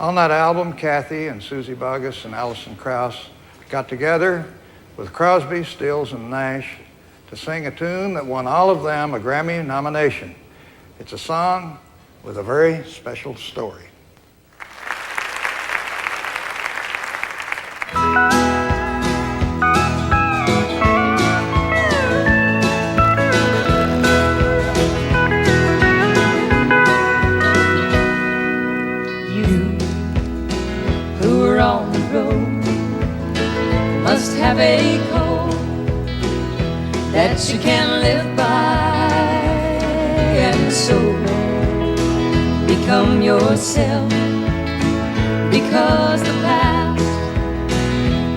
On that album, Kathy and Susie Boggess and Alison Krauss got together with Crosby, Stills, and Nash to sing a tune that won all of them a Grammy nomination. It's a song with a very special story. Have a code that you can live by, and so become yourself, because the past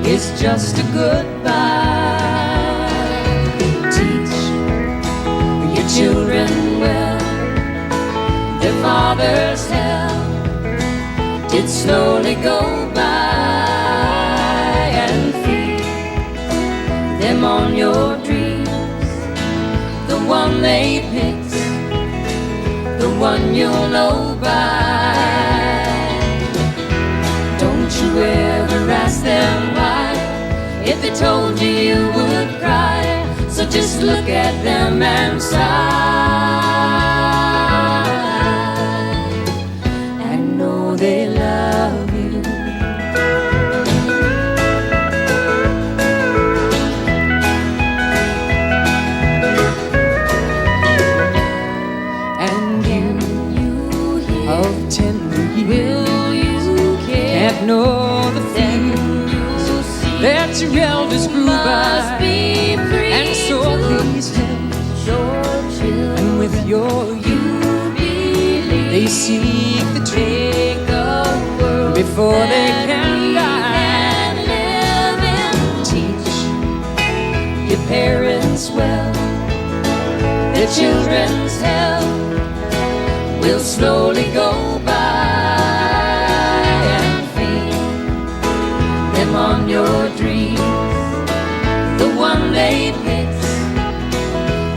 is just a goodbye. Teach your children well, their father's help did slowly go by. Them on your dreams, the one they picked, the one you'll know by. Don't you ever ask them why. If they told you, you would cry. So just look at them and sigh, and know they love you. Know the feelings that your elders grew by, and so please help. And with your youth, they seek the truth before they can die. Teach your parents well, their children's help will slowly go by. On your dreams, the one they picked,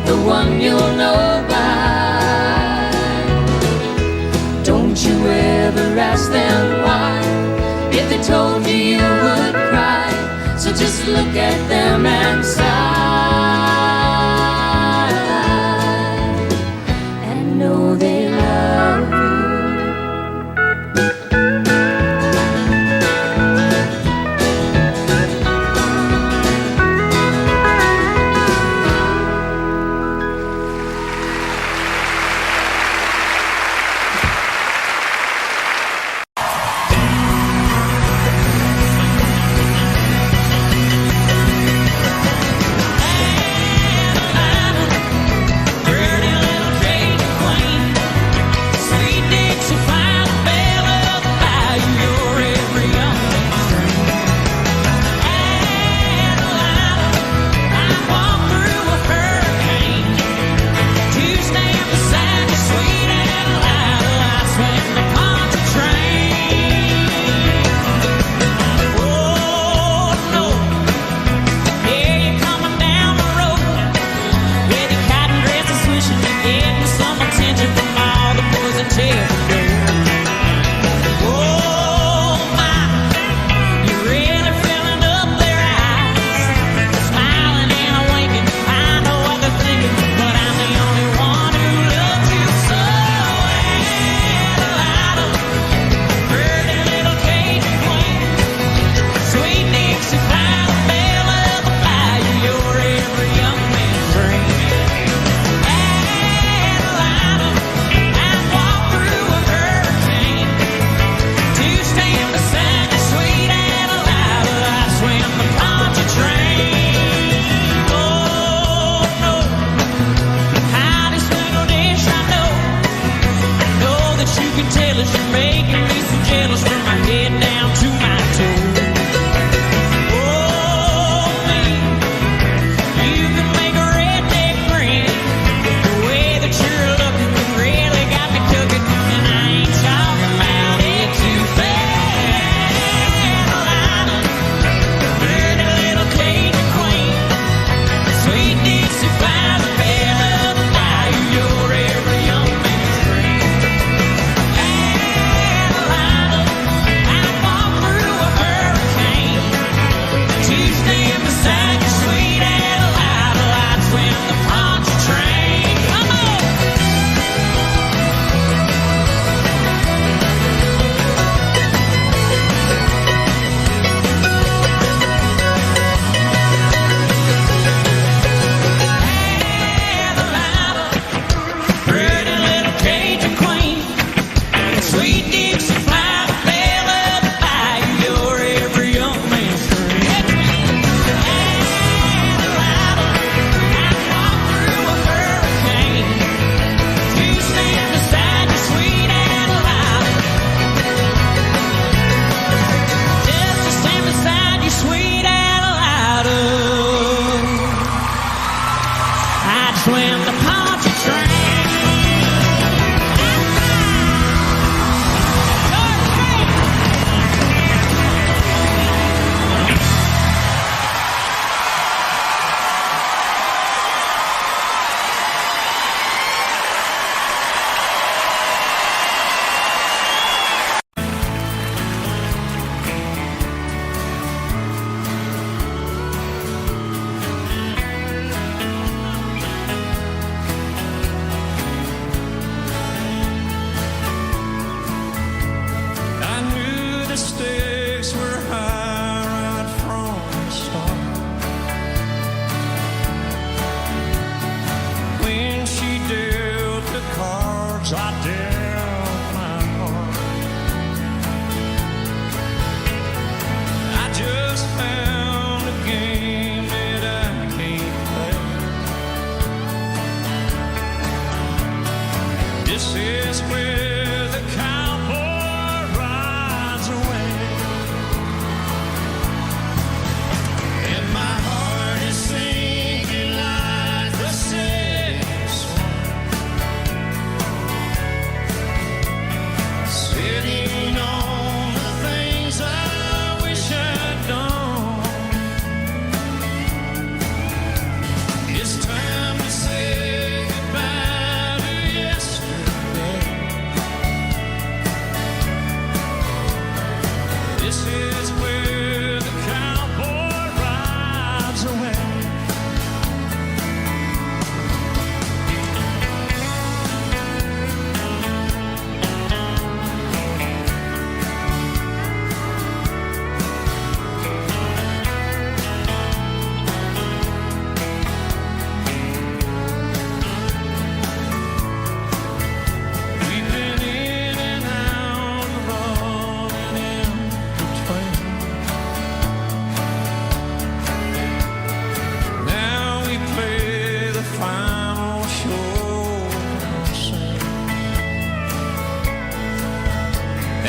the one you'll know by. Don't you ever ask them why. If they told you, you would cry. So just look at them and sigh, and know they love you.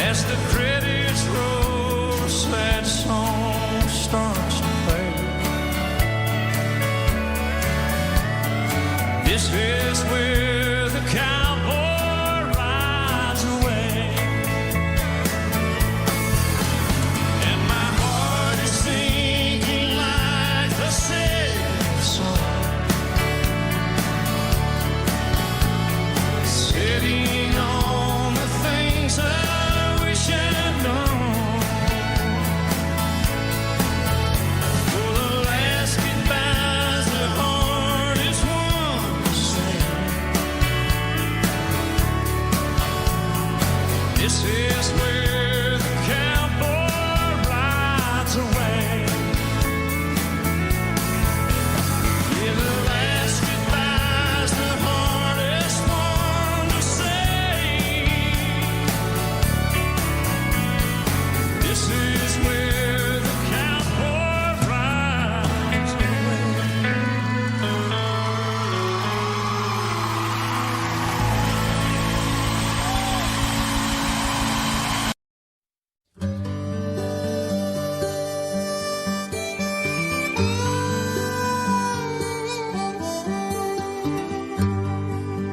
As the credits roll, a sad song starts to play. This is where the cowboy rides away, and my heart is sinking like the sad song, sitting on the things I wish I'd known. For the last goodbyes, the hardest one to say. This is where the cowboy rides away. Yeah, the last goodbyes, the hardest one to say. This is where the cowboy rides away.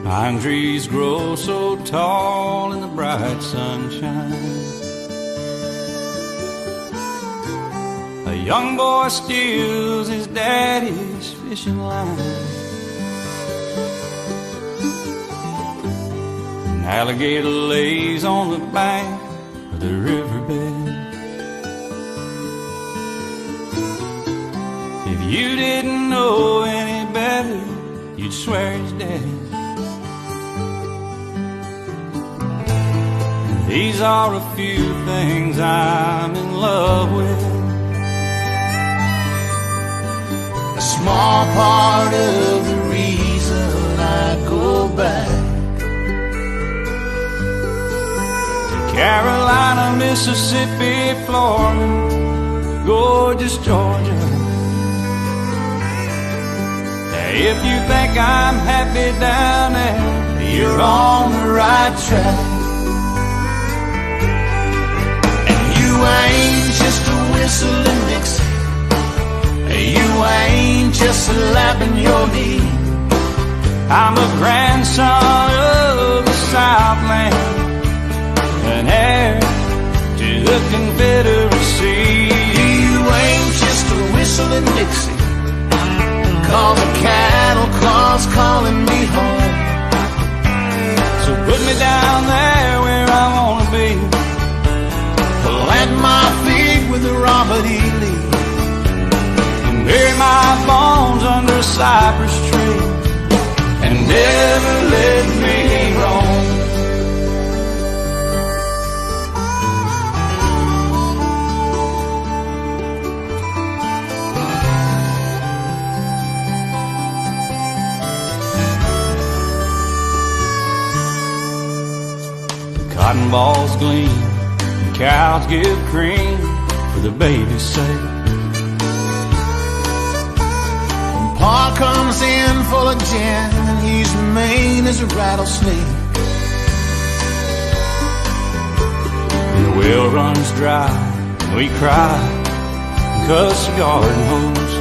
Pine trees grow so tall in the bright sunshine. A young boy steals his daddy's fishing line. An alligator lays on the bank of the riverbed. If you didn't know any better, you'd swear he's dead. These are a few things I'm in love with. A small part of the reason I go back to Carolina, Mississippi, Florida, gorgeous Georgia. If you think I'm happy down there, you're on the right track. You ain't just a whistling Dixie. You ain't just slapping your knee. I'm a grandson of the Southland, an heir to the Confederacy. You ain't just a whistling Dixie. Call the cattle cars calling me home. So put me down there where I wanna be. Plant my feet with Robert E. Lee, and bury my bones under a cypress tree, and never let me roam. The cotton balls gleam, cows give cream for the baby's sake. When Pa comes in full of gin, and he's mean as a rattlesnake. And the well runs dry, and we cry and cuss the garden hose.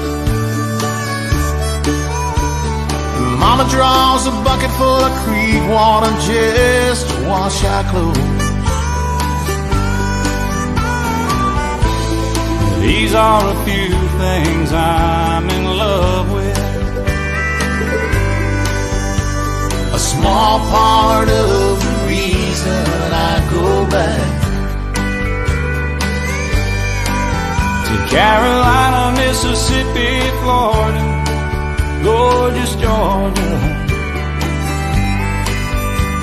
And Mama draws a bucket full of creek water just to wash our clothes. These are a few things I'm in love with. A small part of the reason I go back to Carolina, Mississippi, Florida, gorgeous Georgia.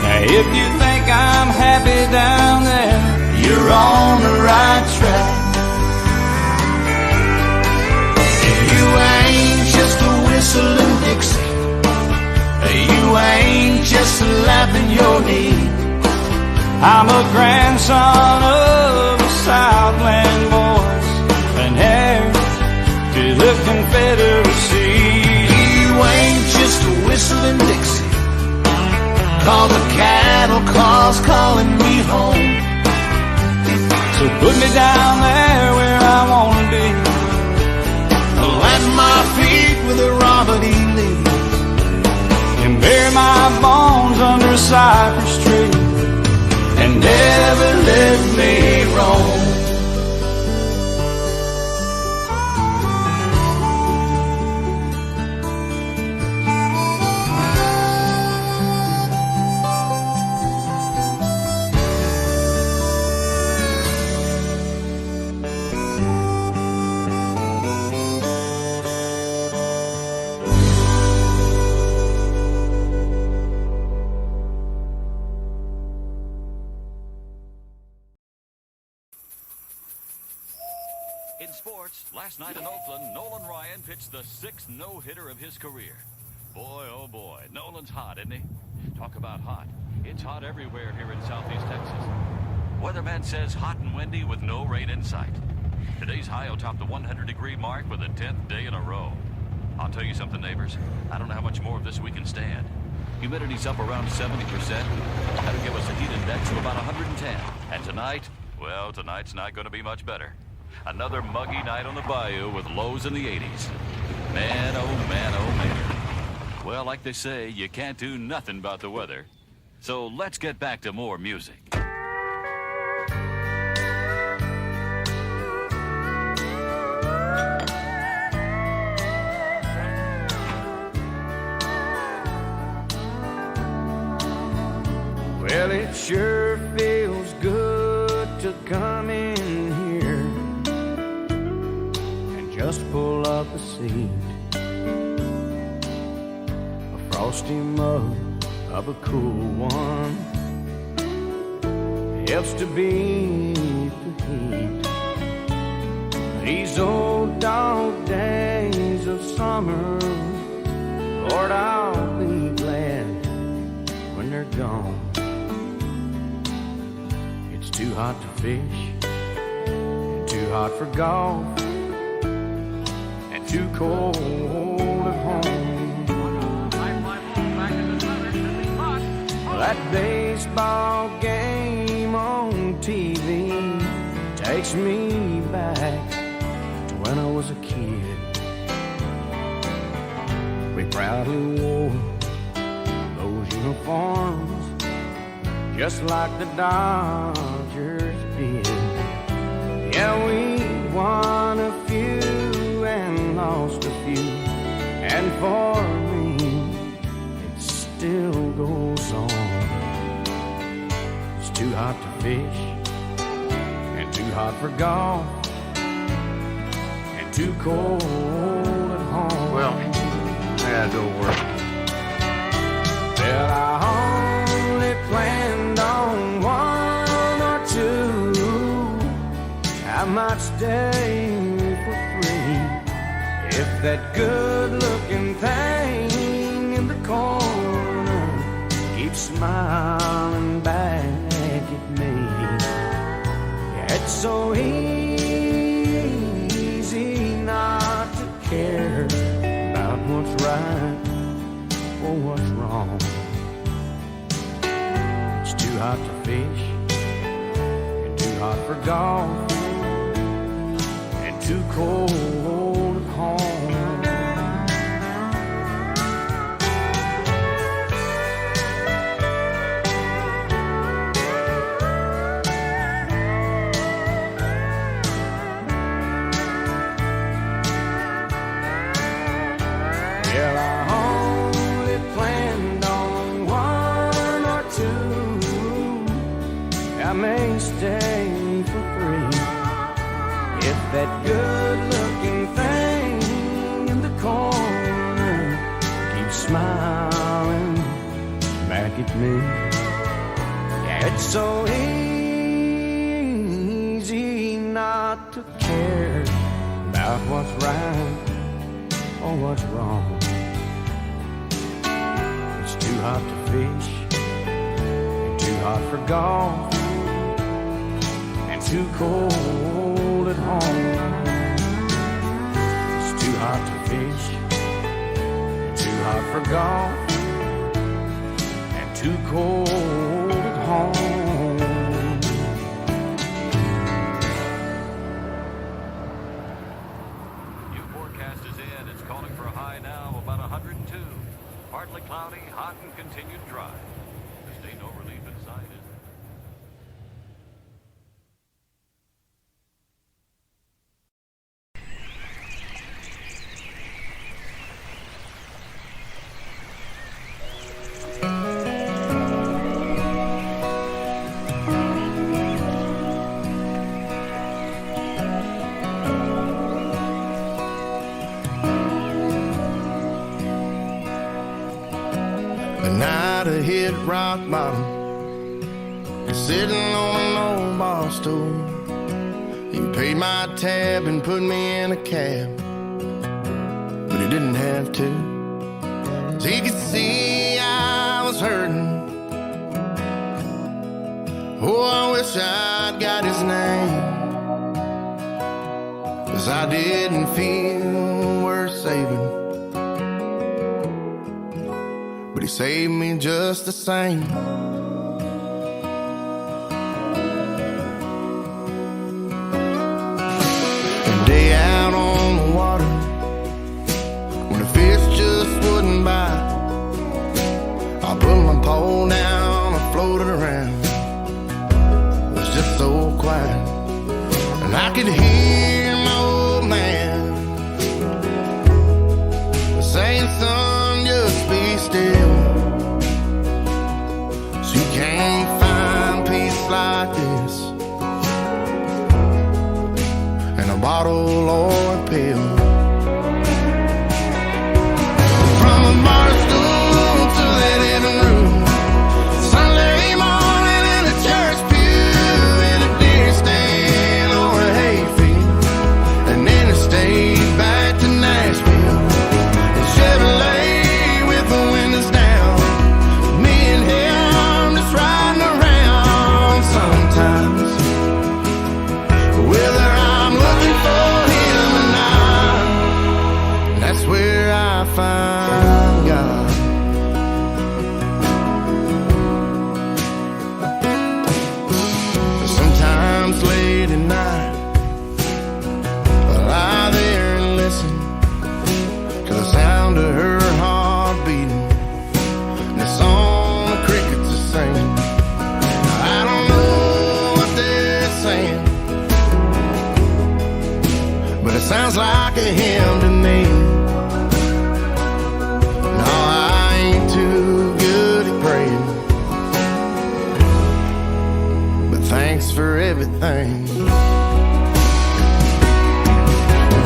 Now if you think I'm happy down there, you're on the right track. You ain't just a whistling Dixie. You ain't just slapping your knee. I'm a grandson of the Southland boys, an heir to the Confederacy. You ain't just a whistling Dixie. Call the cattle cars calling me home. So put me down there where I wanna be. Plant my feet with a Robert E. Lee, and bury my bones under a cypress tree, and never let me roam. In sports, last night in Oakland, Nolan Ryan pitched the sixth no-hitter of his career. Boy, oh boy, Nolan's hot, isn't he? Talk about hot. It's hot everywhere here in Southeast Texas. Weatherman says hot and windy with no rain in sight. Today's high will top the 100-degree mark for the 10th day in a row. I'll tell you something, neighbors. I don't know how much more of this we can stand. Humidity's up around 70%. That'll give us a heat index of about 110. And tonight, well, tonight's not going to be much better. Another muggy night on the bayou with lows in the 80s. Man, oh man, oh man. Well, like they say, you can't do nothing about the weather. So let's get back to more music. Well, it sure feels good to come in here and just pull up a seat. A frosty mug of a cool one helps to beat the heat. These old dog days of summer, Lord, I'll be glad when they're gone. It's too hot to fish, too hot for golf, and too cold at home. That baseball game on TV takes me back to when I was a kid. We proudly wore those uniforms just like the Dodgers did. Yeah, we won a few and lost a few, and for me it still goes on. It's too hot to fish, and too hot for golf, and too cold at home. Well, I gotta go to work. Well, I only planned on one or two. I might stay for free if that good-looking thing in the corner keeps smiling back at me. Yeah, it's so easy not to care about what's right or what's wrong. It's too hot to fish, and too hot for golf, and too cold at home. Well, I only planned on one or two. I may stay for free if that good-looking thing in the corner keeps smiling back at me. Yeah, it's so easy not to care about what's right or what's wrong. It's too hot to fish, and too hot for golf, and too cold at home. It's too hot to fish, and too hot for golf, and too cold at home. about to hit rock bottom, sitting on an old bar stool. He paid my tab and put me in a cab, but he didn't have to, 'cause he could see I was hurting. Oh, I wish I'd got his name, 'cause I didn't feel worth saving, but he saved me just the same. A day out on the water, when the fish just wouldn't bite, I put my pole down and floated around. It was just so quiet, and I could hear my old man saying, "Son, just be still. So you can't find peace like this in a bottle or a pill." From a bar stool to the living room, Sunday morning in a church pew, in a deer stand or a hayfield, and then I stayed back to Nashville. Chevrolet with the windows down, me and him just riding around. Sometimes, whether I'm looking for him or not, that's where I find God. Sometimes late at night, I lie there and listen to the sound of her heart beating, and the song the crickets are singing. I don't know what they're saying, but it sounds like a hymn to me. No, I ain't too good at praying, but thanks for everything.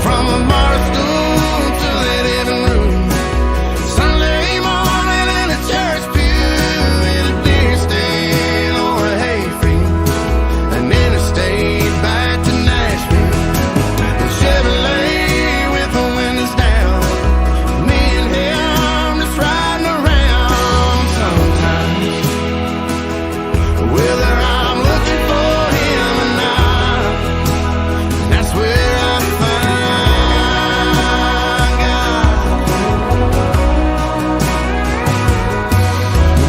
From a bar stool to the living room, Sunday morning in a church pew, in a deer stand or a hayfield, and then I stayed back to Nashville. The Chevrolet with the windows down, me and him just riding around. Sometimes, whether I'm looking for him or not, that's where I find God.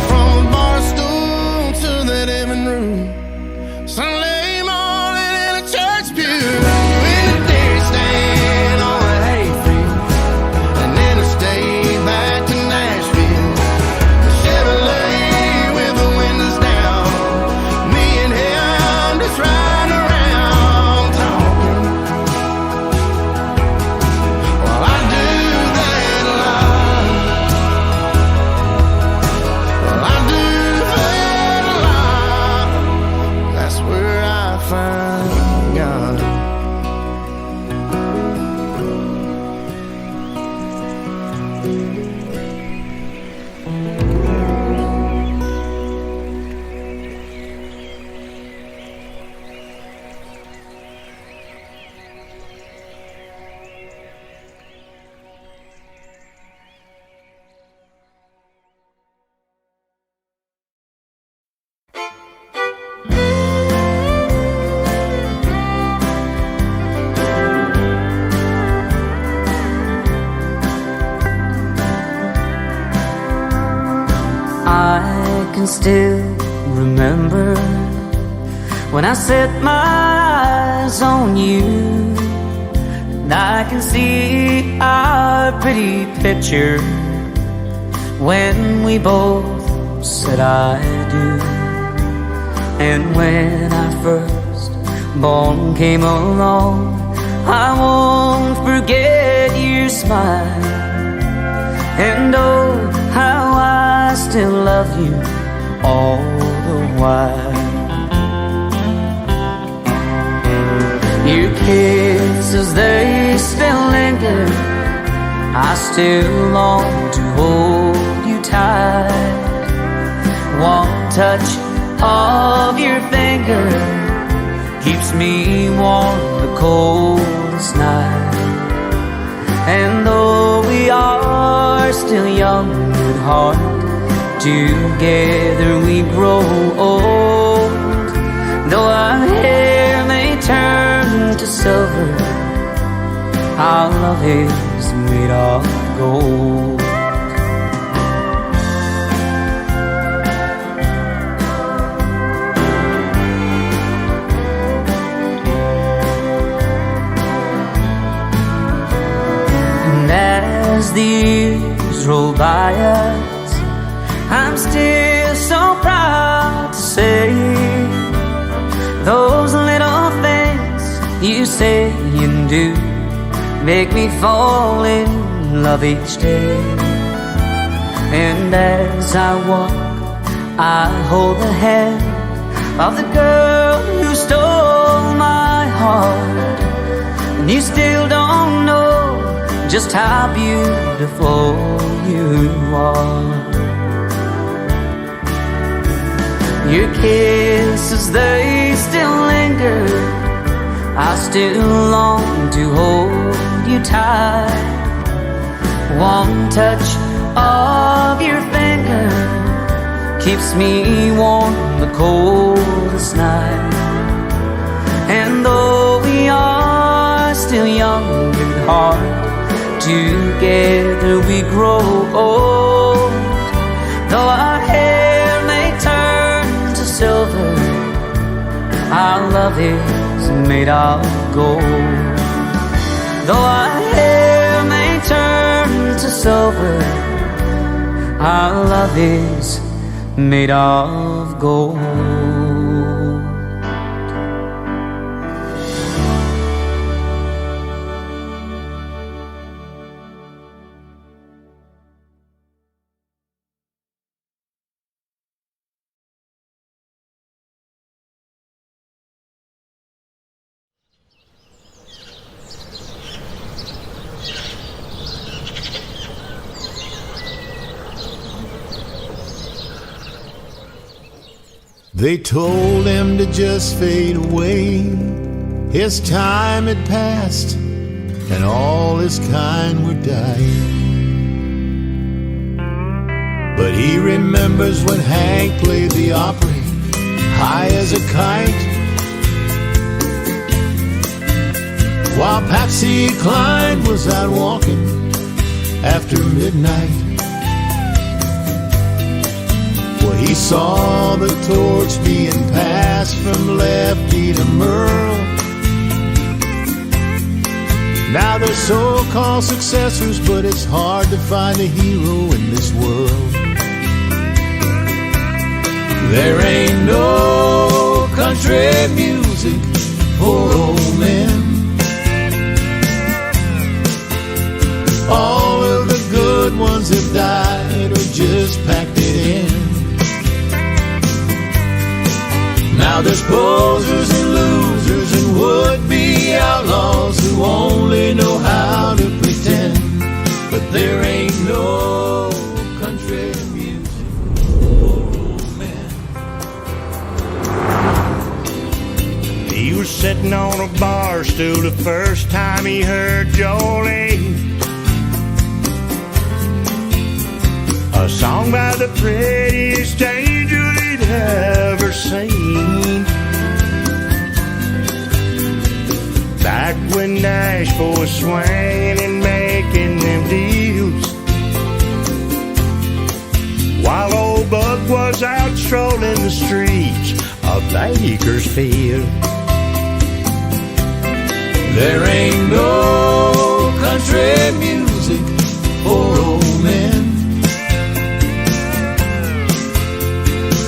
From a bar stool to the living room, Sunday morning in a church pew, in a deer stand or a hayfield, and then I stayed back to Nashville. The Chevrolet with the windows down, me and him just riding around talking. Well, I do that a lot. Well, I do that a lot. That's where I find God. I can still remember when I set my eyes on you, and I can see our pretty picture when we both said I do. And when our first born came along, I won't forget your smile. And oh, how I still love you all the while. Your kisses, they still linger. I still long to hold you tight. touch of your finger keeps me warm the coldest night. And though we are still young at heart, together we grow old. Though our hair may turn to silver, our love is made of gold. And as the years roll by us, I'm still so proud to say those little things you say and do make me fall in love each day. And as I walk, I hold the hand of the girl who stole my heart. And you still don't know just how beautiful you are. Your kisses, they still linger. I still long to hold you tight. One touch of your finger keeps me warm the coldest night. And though we are still young at heart, together we grow old. Though our hair may turn to silver, our love is made of gold. Though our hair may turn to silver, our love is made of gold. They told him to just fade away. His time had passed, and all his kind were dying. But he remembers when Hank played the Opry, high as a kite, while Patsy Cline was out walking after midnight. He saw the torch being passed from Lefty to Merle. Now they're so-called successors, but it's hard to find a hero in this world. There ain't no country music for old men. All of the good ones have died or just packed it in. Now there's posers and losers and would-be outlaws who only know how to pretend. But there ain't no country music for old men. He was sitting on a bar stool the first time he heard Jolene, a song by the prettiest angel he'd ever seen. Back when Nashville was swinging and making them deals, while old Buck was out strolling the streets of Bakersfield. There ain't no country music for old men.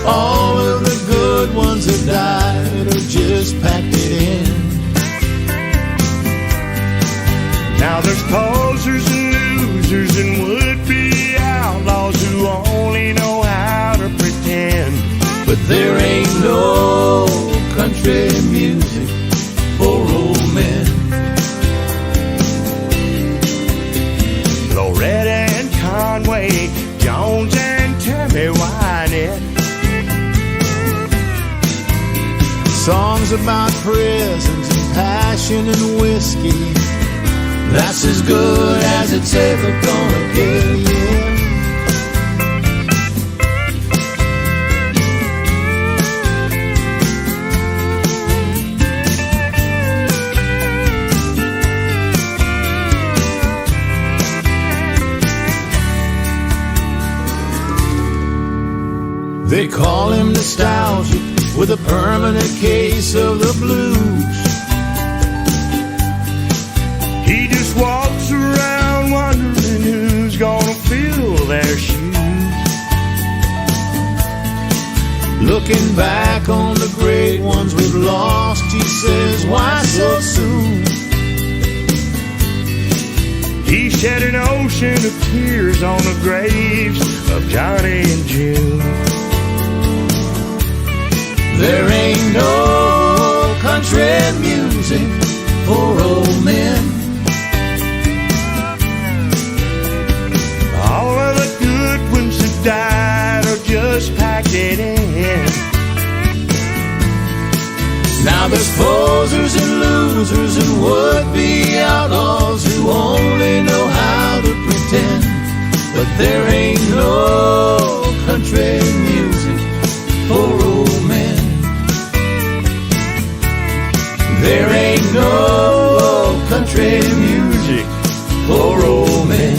All of the good ones have died or just packed it in. Now there's posers and losers and would-be outlaws who only know how to pretend. But there ain't no country music for old men. Loretta and Conway, Jones and Tammy Wynette, songs about prisons and passion and whiskey. That's as good as it's ever gonna get, yeah. They call him nostalgic with a permanent case of the blues. He just walks around wondering who's gonna fill their shoes. Looking back on the great ones we've lost, he says, why so soon? He shed an ocean of tears on the graves of Johnny and June. There ain't no country music for old men. All of the good ones that died are just packed in. Now there's posers and losers and would-be outlaws who only know how to pretend. But there ain't no country music for old men. There ain't no country music for old men.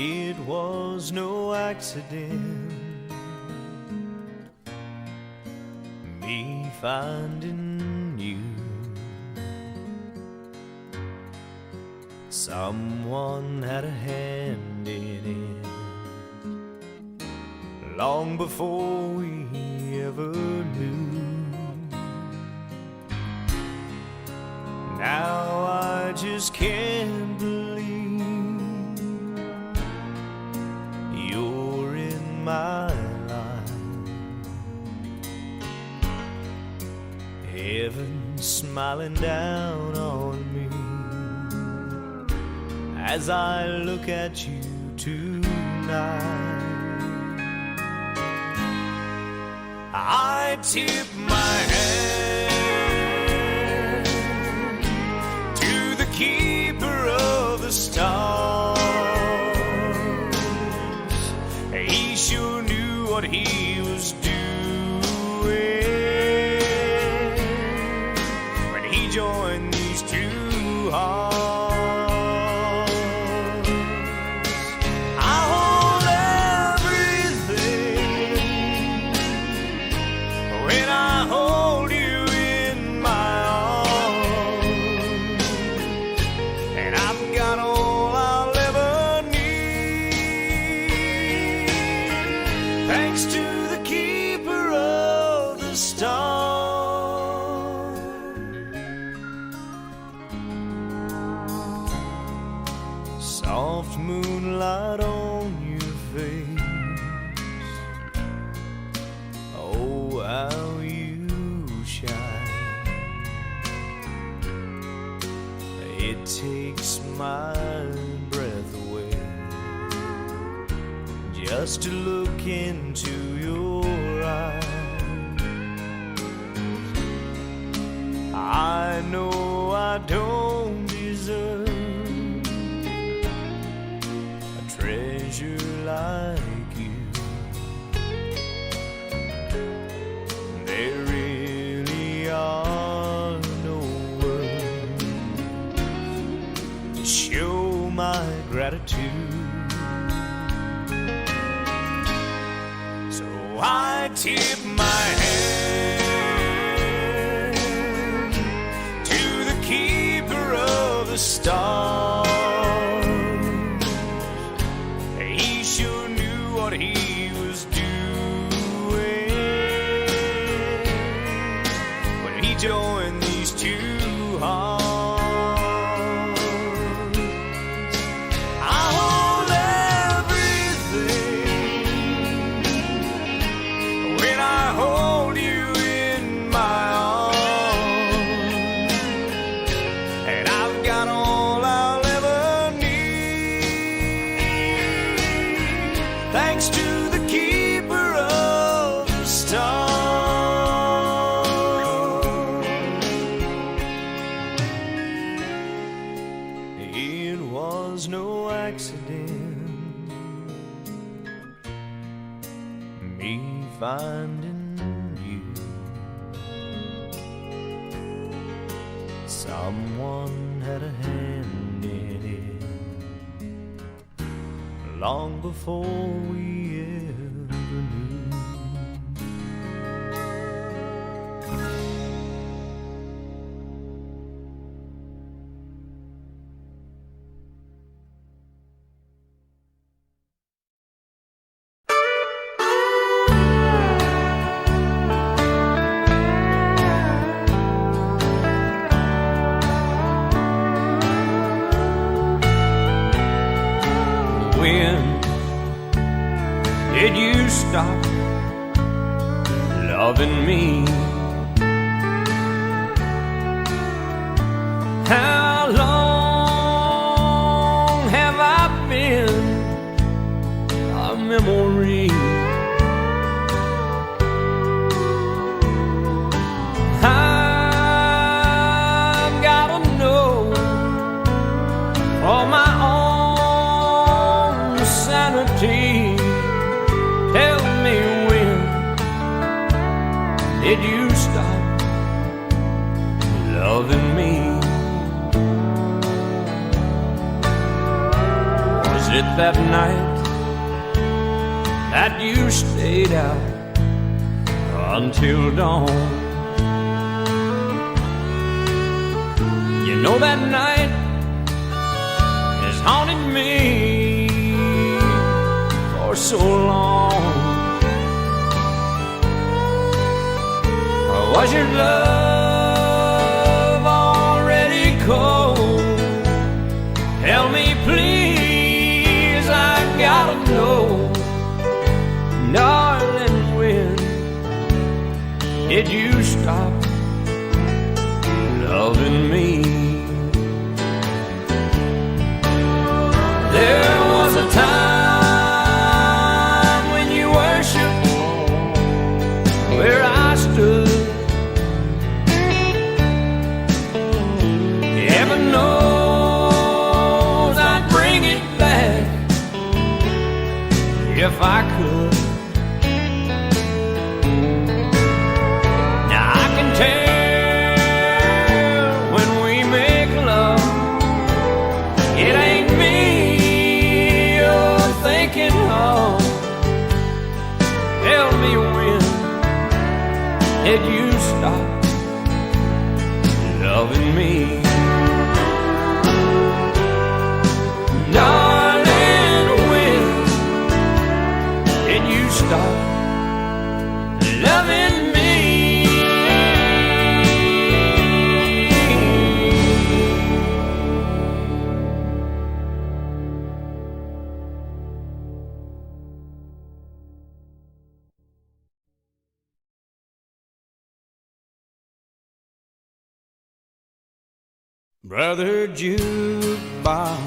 It was no accident, me finding you. Someone had a hand in it long before we ever knew. Now I just can't believe you're in my life. Heaven smiling down on me as I look at you tonight. I tip my hand to the keeper of the stars. He sure knew what he was doing when he joined these two hearts. I hold everything when I hold you in my arms, and I've got all I'll ever need, thanks to the keeper of the stars. Soft moonlight on your face, oh how you shine. It takes my breath away just to look into your eyes. I know I don't deserve a treasure like you. There really are no words to show my gratitude. So I tip my hand to the keeper of the stars. He sure knew what he was doing when he joined these two hearts. it was no accident, me finding you. Someone had a hand in it long before we ever knew. When did you stop loving me? How long have I been a memory? I've gotta know for my own sanity. Tell me, when did you stop loving me? Was it that night that you stayed out until dawn? You know that night has haunted me for so long. Or was your love already cold? Tell me please, I gotta know. Darling, when did you stop loving me? There was a time when you worshiped where I stood. Heaven knows I'd bring it back if I could. Now I can tell when we make love, it ain't me you're thinking of. Tell me, when did you stop loving me? Darling, when did you stop loving me? Brother jukebox,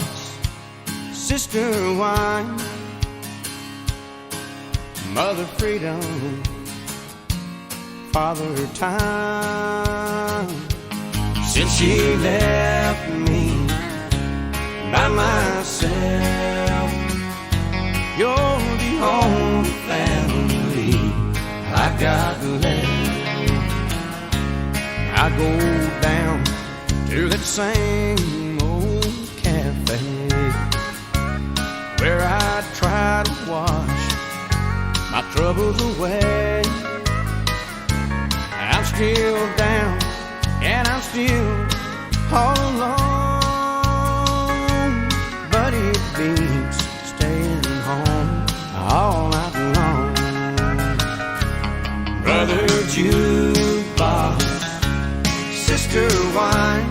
sister wine, mother freedom, father time. Since she left me by myself, you're the only family I got left. I go down to that same old cafe where I try to wash my troubles away. I'm still down and I'm still all alone, but it beats staying home all night long. Brother jukebox, sister wine,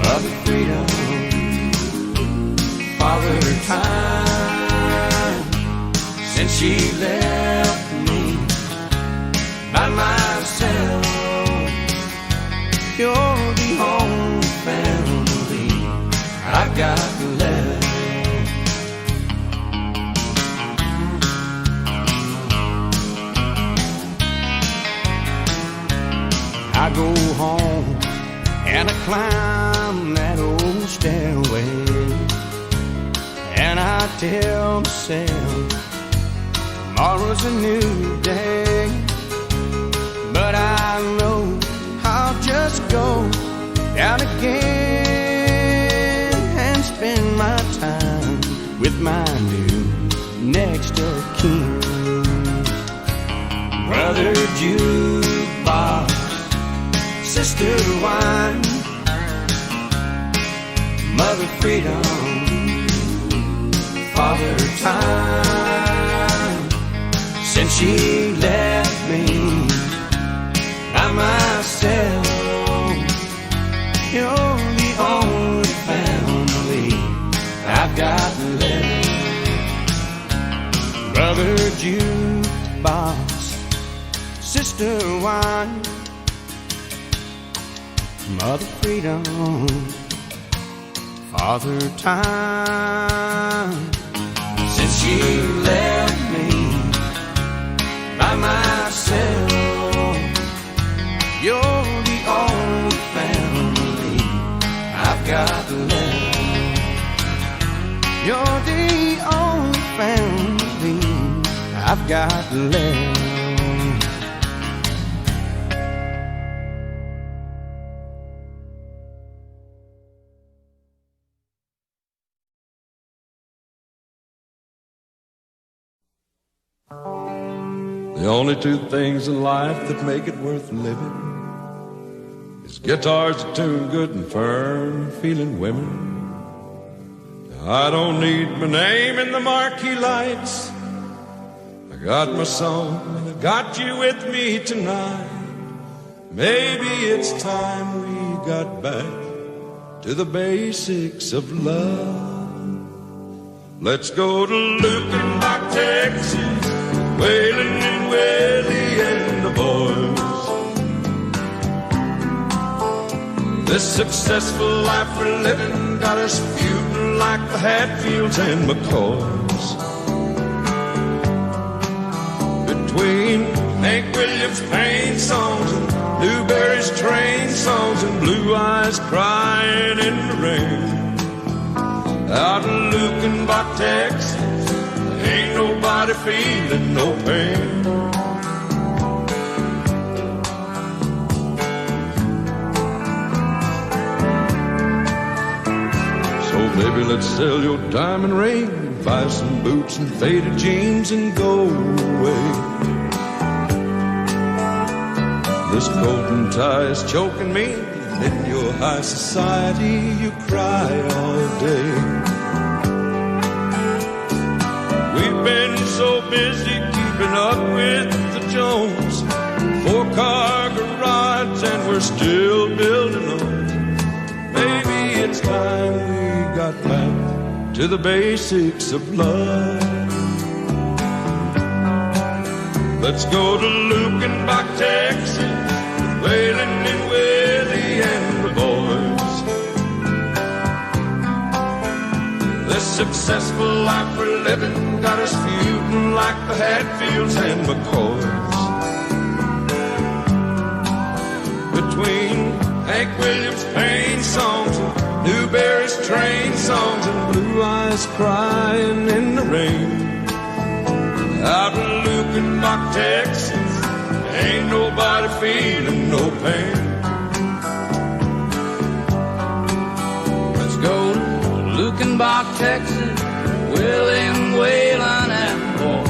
mother freedom, father time. Since she left me by myself, you're the only family I got left. I go home and I climb that old I tell myself tomorrow's a new day, but I know I'll just go down again and spend my time with my new next of kin. Brother jukebox, sister wine, mother freedom, father time. Since she left me by myself, you're the only family I've got left. Brother jukebox, sister wine, mother freedom, father time. Since she left me by myself, you're the only family I've got left. You're the only family I've got left. The only two things in life that make it worth living is guitars that tune good and firm, feeling women. Now, I don't need my name in the marquee lights. I got my song and I got you with me tonight. Maybe it's time we got back to the basics of love. Let's go to Lukenbach, Texas, Waylon and Willie and the boys. This successful life we're living got us feuding like the Hatfields and McCoys. Between Hank Williams' pain songs and Newberry's train songs and Blue Eyes crying in the rain, out in Lukenbach, Texas, ain't nobody feeling no pain. So baby, let's sell your diamond ring and buy some boots and faded jeans and go away. This coat and tie is choking me, and in your high society you cry all day. We've been so busy keeping up with the Jones, 4-car garage and we're still building on. Maybe it's time we got back to the basics of love. Let's go to Lukenbach, Texas, Waylon and Willie and the boys. This successful life we're living got us feuding like the Hatfields and McCoys. Between Hank Williams' pain songs and Newberry's train songs and Blue Eyes crying in the rain, out in Lukenbach, Texas, ain't nobody feeling no pain. Let's go to Lukenbach, Texas, William, Waylon, and boy.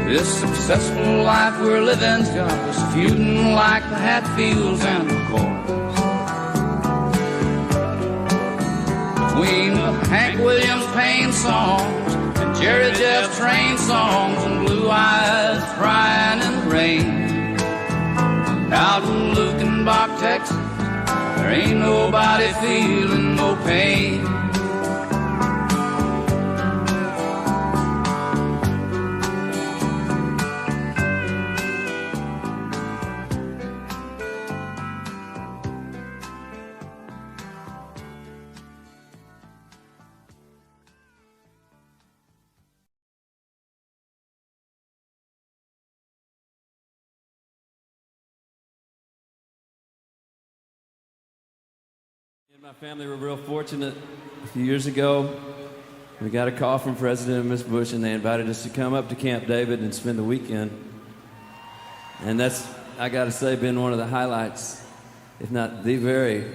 This successful life we're living's got us feuding like the Hatfields and McCoys. Between the Hank Williams pain songs and Jerry Jeff train songs and Blue Eyes crying in the rain, out in Lukenbach, Texas, there ain't nobody feeling no pain. My family were real fortunate. A few years ago, we got a call from President and Miss Bush, and they invited us to come up to Camp David and spend the weekend. And that's, I got to say, been one of the highlights, if not the very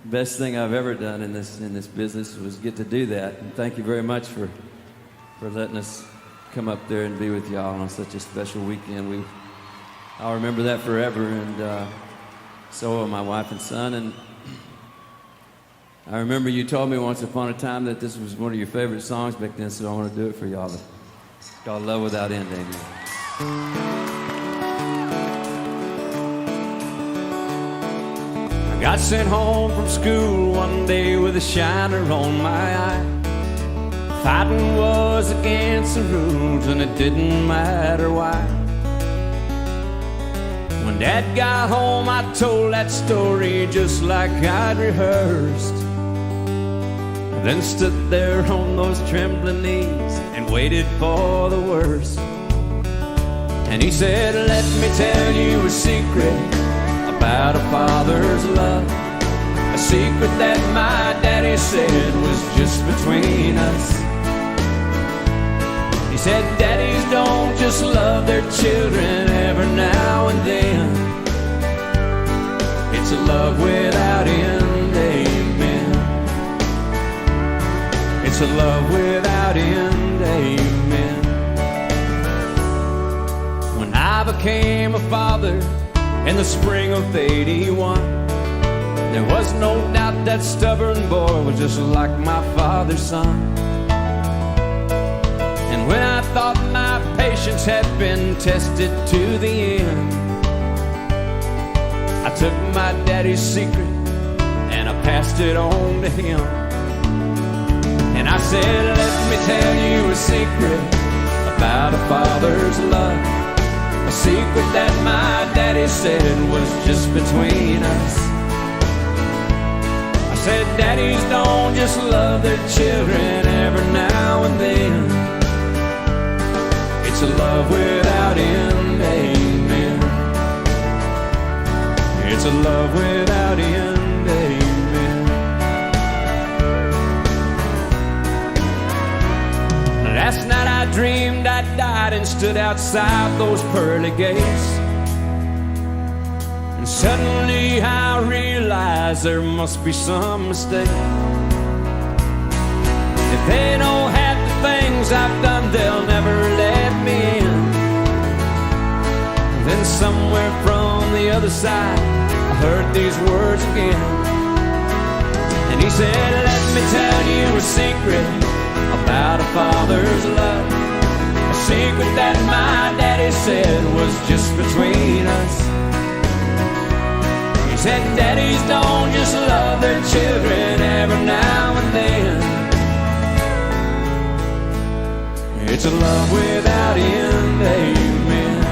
best thing I've ever done in this business, was get to do that. And thank you very much for letting us come up there and be with y'all on such a special weekend. I'll remember that forever, and so will my wife and son. And I remember you told me once upon a time that this was one of your favorite songs back then, so I want to do it for y'all. It's called Love Without End, amen. I got sent home from school one day with a shiner on my eye. Fighting was against the rules and it didn't matter why. When Dad got home, I told that story just like I'd rehearsed. Then stood there on those trembling knees and waited for the worst. And he said, let me tell you a secret about a father's love, a secret that my daddy said was just between us. He said, daddies don't just love their children every now and then. It's a love without end, amen. It's a love without end, amen. When I became a father in the spring of '81, there was no doubt that stubborn boy was just like my father's son. And when I thought my patience had been tested to the end, I took my daddy's secret and I passed it on to him. And I said, let me tell you a secret about a father's love, a secret that my daddy said was just between us. I said, daddies don't just love their children every now and then. It's a love without end, amen. It's a love without end, amen. Last night I dreamed I died and stood outside those pearly gates. And suddenly I realized there must be some mistake. If they don't have the things I've done, they'll never let me in. Then somewhere from the other side, I heard these words again. And he said, let me tell you a secret about a father's love, a secret that my daddy said was just between us. He said, daddies don't just love their children every now and then. It's a love without end, amen.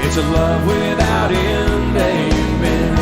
It's a love without end, amen.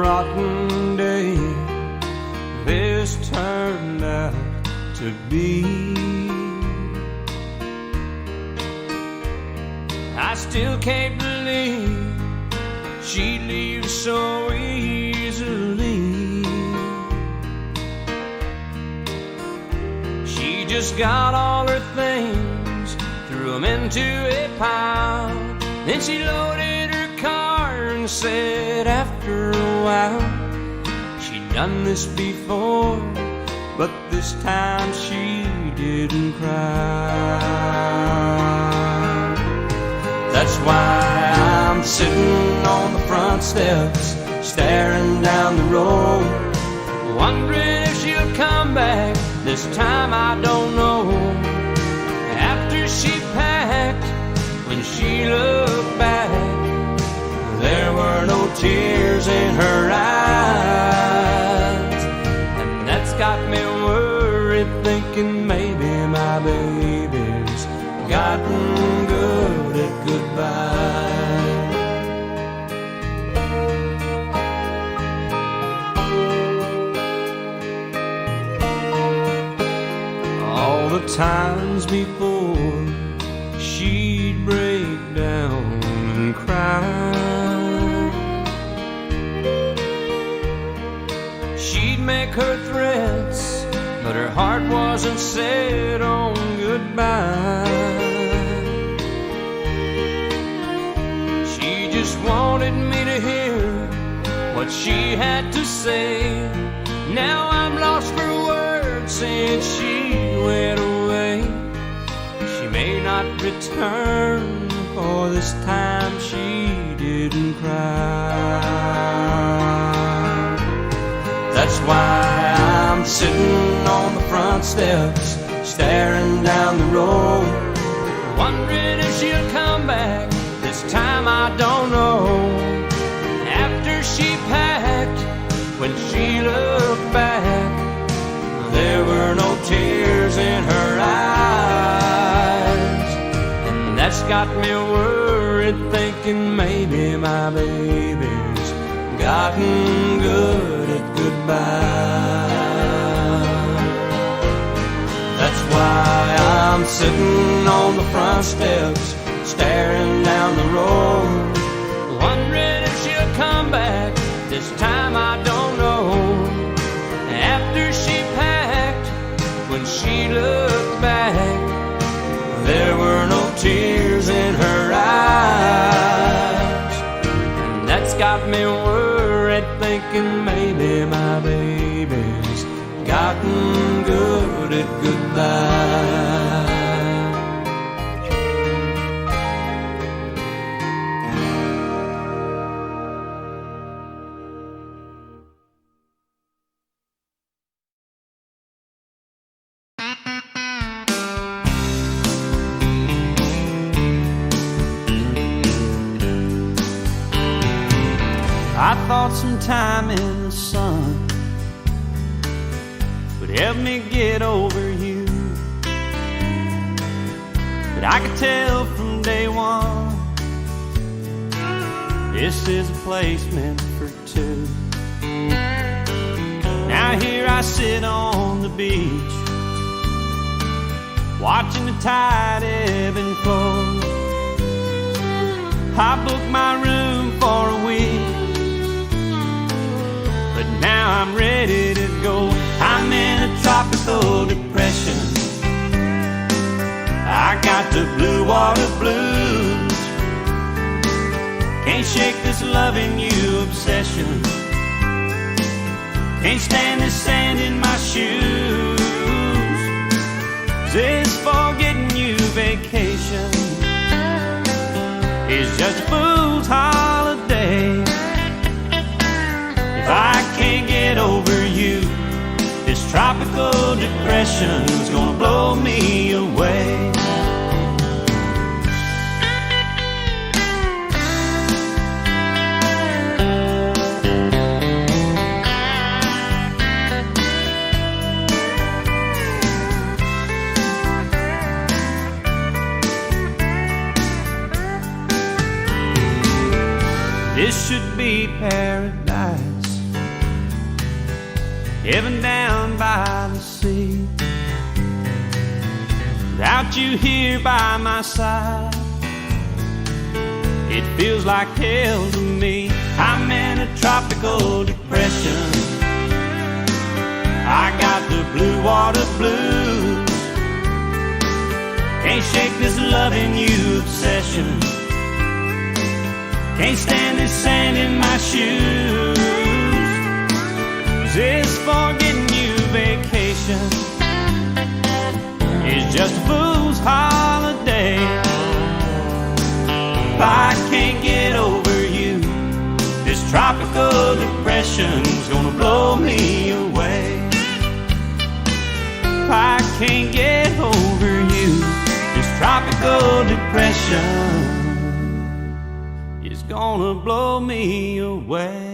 rotten day this turned out to be. I still can't believe she leaves so easily. She just got all her things, threw them into a pile. Then she loaded her car and said after a while, she'd done this before, but this time she didn't cry. That's why I'm sitting on the front steps, staring down the road, wondering if she'll come back. This time I don't know. After she packed, when she looked back, there were no tears in her eyes. And that's got me worried, thinking maybe my baby's gotten good at goodbye. All the times before, she'd break down and cry. She'd make her threats, but her heart wasn't set on goodbye. She just wanted me to hear what she had to say. Now I'm lost for words since she went away. She may not return, for this time she didn't cry. That's why I'm sitting on the front steps, staring down the road, wondering if she'll come back. This time I don't know. After she packed, when she looked back, there were no tears in her eyes. And that's got me worried, thinking maybe my baby's gotten good at goodbye. That's why I'm sitting on the front steps, staring down the road, wondering if she'll come back. This time I don't know. After she packed, when she looked back, there were no tears in her eyes. And that's got me worried, thinking maybe my baby's gotten good at goodbye. I thought some time in the sun would help me get over you, but I could tell from day one this is a place meant for two. Now here I sit on the beach, watching the tide ebb and flow. I booked my room for a week, but now I'm ready to go. I'm in a tropical depression. I got the blue water blues. Can't shake this loving you obsession. Can't stand the sand in my shoes. This forgetting you vacation is just a fool's holiday. If I can't get over you, this tropical depression's gonna blow me away. This should be paradise, heaven down by the sea. Without you here by my side, it feels like hell to me. I'm in a tropical depression. I got the blue water blues. Can't shake this loving you obsession. Can't stand this sand in my shoes. This forgetting you vacation is just a fool's holiday. I can't get over you. This tropical depression's gonna blow me away. I can't get over you. This tropical depression is gonna blow me away.